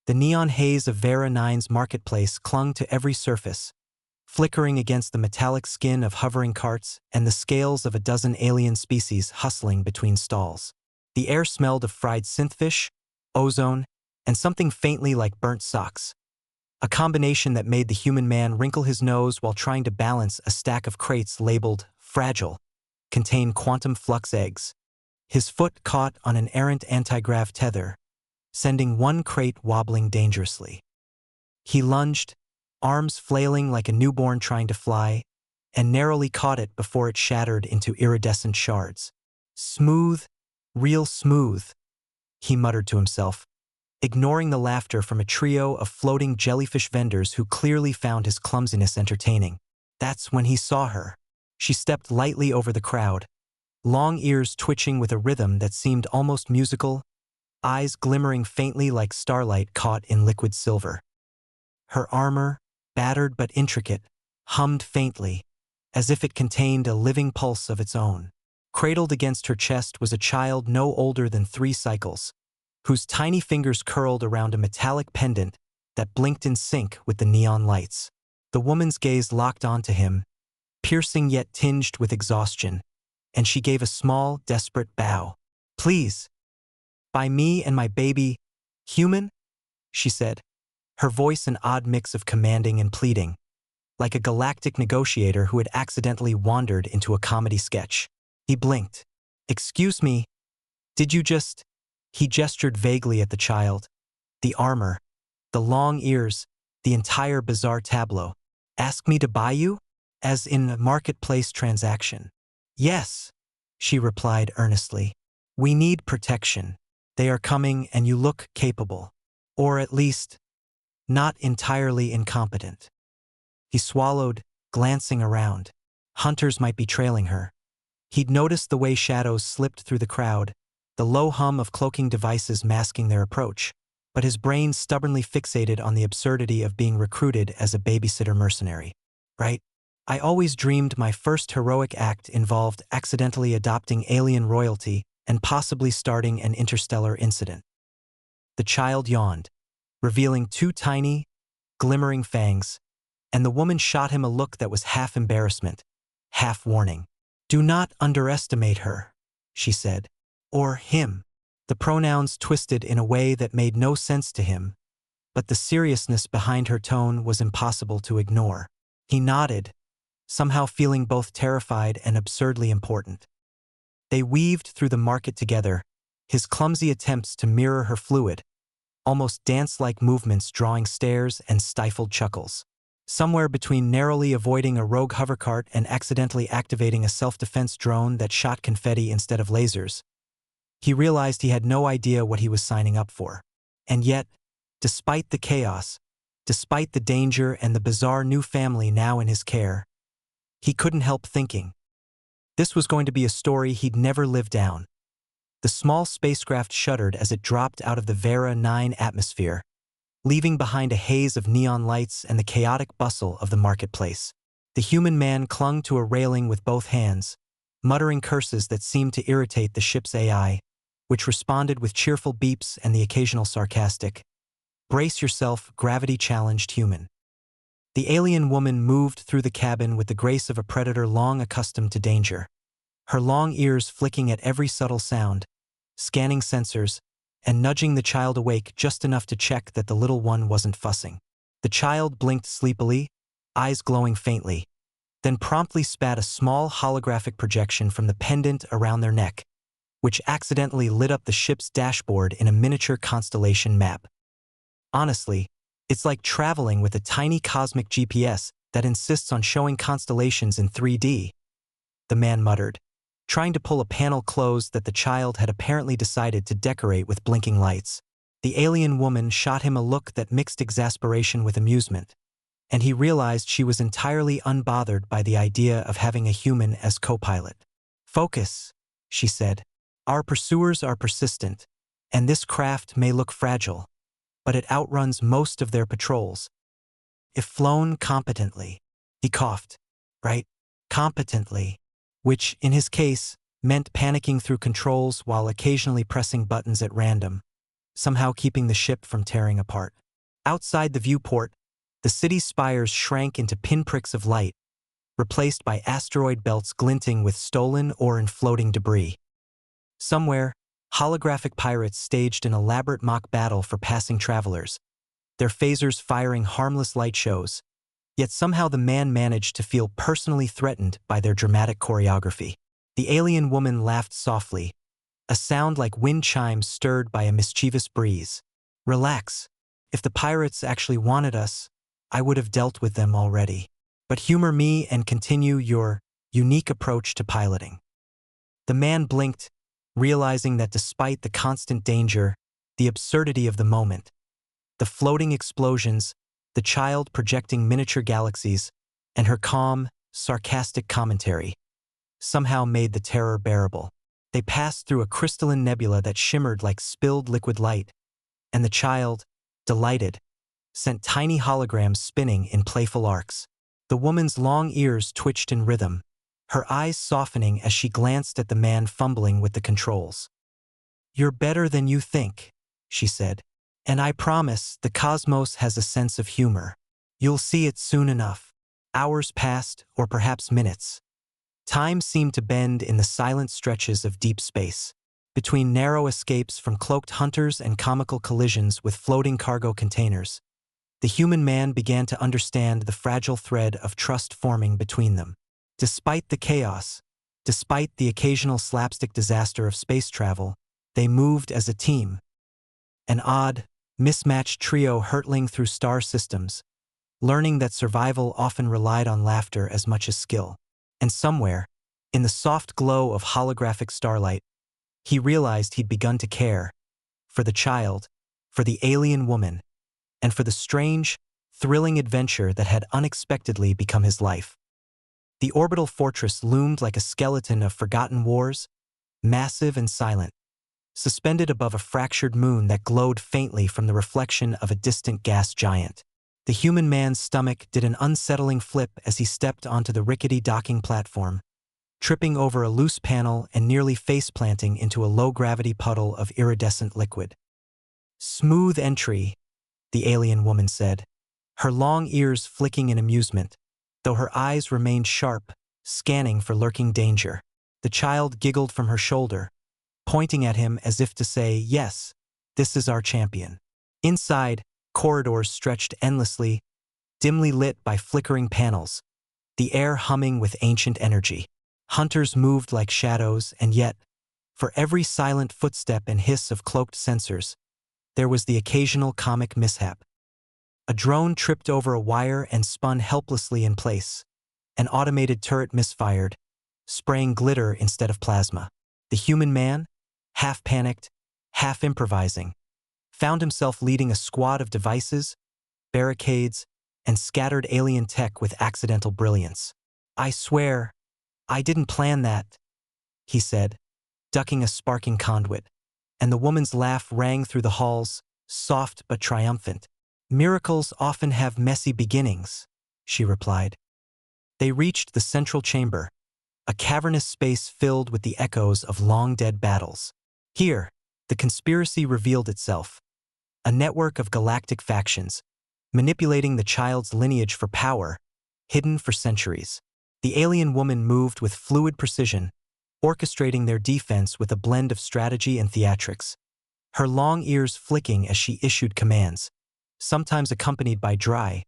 The neon haze of Vera 9's marketplace clung to every surface, flickering against the metallic skin of hovering carts and the scales of a dozen alien species hustling between stalls. The air smelled of fried synthfish, ozone, and something faintly like burnt socks, a combination that made the human man wrinkle his nose while trying to balance a stack of crates labeled fragile, contain quantum flux eggs. His foot caught on an errant anti-grav tether, sending one crate wobbling dangerously. He lunged, arms flailing like a newborn trying to fly, and narrowly caught it before it shattered into iridescent shards. Smooth, real smooth, he muttered to himself, ignoring the laughter from a trio of floating jellyfish vendors who clearly found his clumsiness entertaining. That's when he saw her. She stepped lightly over the crowd, long ears twitching with a rhythm that seemed almost musical, eyes glimmering faintly like starlight caught in liquid silver. Her armor, battered but intricate, hummed faintly, as if it contained a living pulse of its own. Cradled against her chest was a child no older than 3 cycles, whose tiny fingers curled around a metallic pendant that blinked in sync with the neon lights. The woman's gaze locked onto him, piercing yet tinged with exhaustion, and she gave a small, desperate bow. "Please, buy me and my baby, human?" she said, her voice an odd mix of commanding and pleading, like a galactic negotiator who had accidentally wandered into a comedy sketch. He blinked. "Excuse me, did you just—" He gestured vaguely at the child. The armor, the long ears, the entire bizarre tableau. "Ask me to buy you? As in a marketplace transaction?" "Yes," she replied earnestly. "We need protection. They are coming and you look capable. Or at least, not entirely incompetent." He swallowed, glancing around. Hunters might be trailing her. He'd noticed the way shadows slipped through the crowd, the low hum of cloaking devices masking their approach, but his brain stubbornly fixated on the absurdity of being recruited as a babysitter mercenary. "Right? I always dreamed my first heroic act involved accidentally adopting alien royalty and possibly starting an interstellar incident." The child yawned, revealing 2 tiny, glimmering fangs, and the woman shot him a look that was half embarrassment, half warning. "Do not underestimate her," she said. "Or him." The pronouns twisted in a way that made no sense to him, but the seriousness behind her tone was impossible to ignore. He nodded, somehow feeling both terrified and absurdly important. They weaved through the market together, his clumsy attempts to mirror her fluid, almost dance-like movements drawing stares and stifled chuckles. Somewhere between narrowly avoiding a rogue hovercart and accidentally activating a self-defense drone that shot confetti instead of lasers, he realized he had no idea what he was signing up for. And yet, despite the chaos, despite the danger and the bizarre new family now in his care, he couldn't help thinking. This was going to be a story he'd never live down. The small spacecraft shuddered as it dropped out of the Vera 9 atmosphere, leaving behind a haze of neon lights and the chaotic bustle of the marketplace. The human man clung to a railing with both hands, muttering curses that seemed to irritate the ship's AI, which responded with cheerful beeps and the occasional sarcastic, "Brace yourself, gravity-challenged human." The alien woman moved through the cabin with the grace of a predator long accustomed to danger, her long ears flicking at every subtle sound, scanning sensors, and nudging the child awake just enough to check that the little one wasn't fussing. The child blinked sleepily, eyes glowing faintly, then promptly spat a small holographic projection from the pendant around their neck, which accidentally lit up the ship's dashboard in a miniature constellation map. Honestly, it's like traveling with a tiny cosmic GPS that insists on showing constellations in 3D, the man muttered, trying to pull a panel closed that the child had apparently decided to decorate with blinking lights. The alien woman shot him a look that mixed exasperation with amusement, and he realized she was entirely unbothered by the idea of having a human as co-pilot. "Focus," she said. "Our pursuers are persistent, and this craft may look fragile, but it outruns most of their patrols. If flown competently." He coughed. "Right, competently," which, in his case, meant panicking through controls while occasionally pressing buttons at random. somehow keeping the ship from tearing apart. Outside the viewport, the city's spires shrank into pinpricks of light, replaced by asteroid belts glinting with stolen or floating debris. Somewhere, holographic pirates staged an elaborate mock battle for passing travelers, their phasers firing harmless light shows, yet somehow the man managed to feel personally threatened by their dramatic choreography. The alien woman laughed softly, a sound like wind chimes stirred by a mischievous breeze. Relax. If the pirates actually wanted us, I would have dealt with them already. But humor me and continue your unique approach to piloting. The man blinked, realizing that despite the constant danger, the absurdity of the moment, the floating explosions, the child projecting miniature galaxies, and her calm, sarcastic commentary, somehow made the terror bearable. They passed through a crystalline nebula that shimmered like spilled liquid light, and the child, delighted, sent tiny holograms spinning in playful arcs. The woman's long ears twitched in rhythm, her eyes softening as she glanced at the man fumbling with the controls. "You're better than you think," she said. "And I promise the cosmos has a sense of humor. You'll see it soon enough." Hours passed, or perhaps minutes. Time seemed to bend in the silent stretches of deep space. Between narrow escapes from cloaked hunters and comical collisions with floating cargo containers, the human man began to understand the fragile thread of trust forming between them. Despite the chaos, despite the occasional slapstick disaster of space travel, they moved as a team. An odd, mismatched trio hurtling through star systems, learning that survival often relied on laughter as much as skill. And somewhere, in the soft glow of holographic starlight, he realized he'd begun to care for the child, for the alien woman, and for the strange, thrilling adventure that had unexpectedly become his life. The orbital fortress loomed like a skeleton of forgotten wars, massive and silent, suspended above a fractured moon that glowed faintly from the reflection of a distant gas giant. The human man's stomach did an unsettling flip as he stepped onto the rickety docking platform, tripping over a loose panel and nearly face-planting into a low-gravity puddle of iridescent liquid. "Smooth entry," the alien woman said, her long ears flicking in amusement, though her eyes remained sharp, scanning for lurking danger. The child giggled from her shoulder, pointing at him as if to say, "Yes, this is our champion." Inside, corridors stretched endlessly, dimly lit by flickering panels, the air humming with ancient energy. Hunters moved like shadows, and yet, for every silent footstep and hiss of cloaked sensors, there was the occasional comic mishap. A drone tripped over a wire and spun helplessly in place. An automated turret misfired, spraying glitter instead of plasma. The human man, half panicked, half improvising, found himself leading a squad of devices, barricades, and scattered alien tech with accidental brilliance. "I swear, I didn't plan that," he said, ducking a sparking conduit, and the woman's laugh rang through the halls, soft but triumphant. "Miracles often have messy beginnings," she replied. They reached the central chamber, a cavernous space filled with the echoes of long-dead battles. Here, the conspiracy revealed itself. A network of galactic factions, manipulating the child's lineage for power, hidden for centuries. The alien woman moved with fluid precision, orchestrating their defense with a blend of strategy and theatrics, her long ears flicking as she issued commands, sometimes accompanied by dry,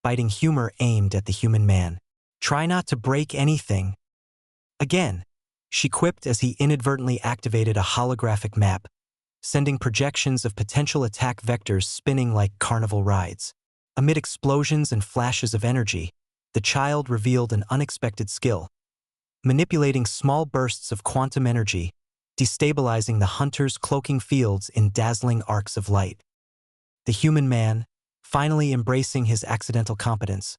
biting humor aimed at the human man. "Try not to break anything." Again, she quipped as he inadvertently activated a holographic map, sending projections of potential attack vectors spinning like carnival rides. Amid explosions and flashes of energy, the child revealed an unexpected skill, manipulating small bursts of quantum energy, destabilizing the hunter's cloaking fields in dazzling arcs of light. The human man, finally embracing his accidental competence,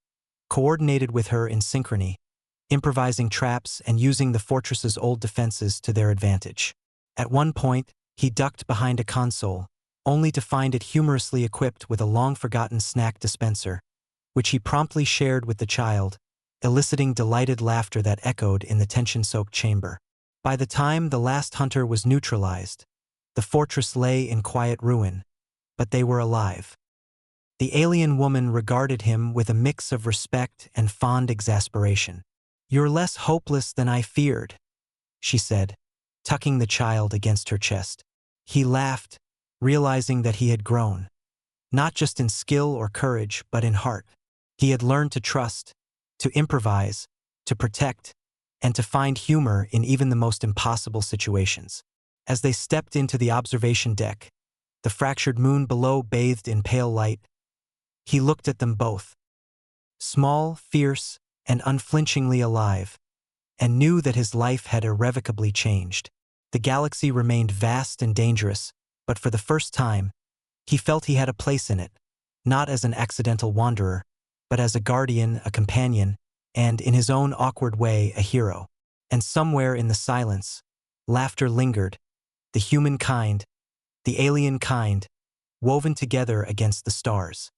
coordinated with her in synchrony, improvising traps and using the fortress's old defenses to their advantage. At one point, he ducked behind a console, only to find it humorously equipped with a long-forgotten snack dispenser, which he promptly shared with the child, eliciting delighted laughter that echoed in the tension-soaked chamber. By the time the last hunter was neutralized, The fortress lay in quiet ruin, but they were alive. The alien woman regarded him with a mix of respect and fond exasperation. "You're less hopeless than I feared," she said, tucking the child against her chest. He laughed, realizing that he had grown, not just in skill or courage, but in heart. He had learned to trust, to improvise, to protect, and to find humor in even the most impossible situations. As they stepped into the observation deck, the fractured moon below bathed in pale light, he looked at them both, small, fierce, and unflinchingly alive, and knew that his life had irrevocably changed. The galaxy remained vast and dangerous, but for the first time, he felt he had a place in it, not as an accidental wanderer, but as a guardian, a companion, and, in his own awkward way, a hero. And somewhere in the silence, laughter lingered, the human kind, the alien kind, woven together against the stars.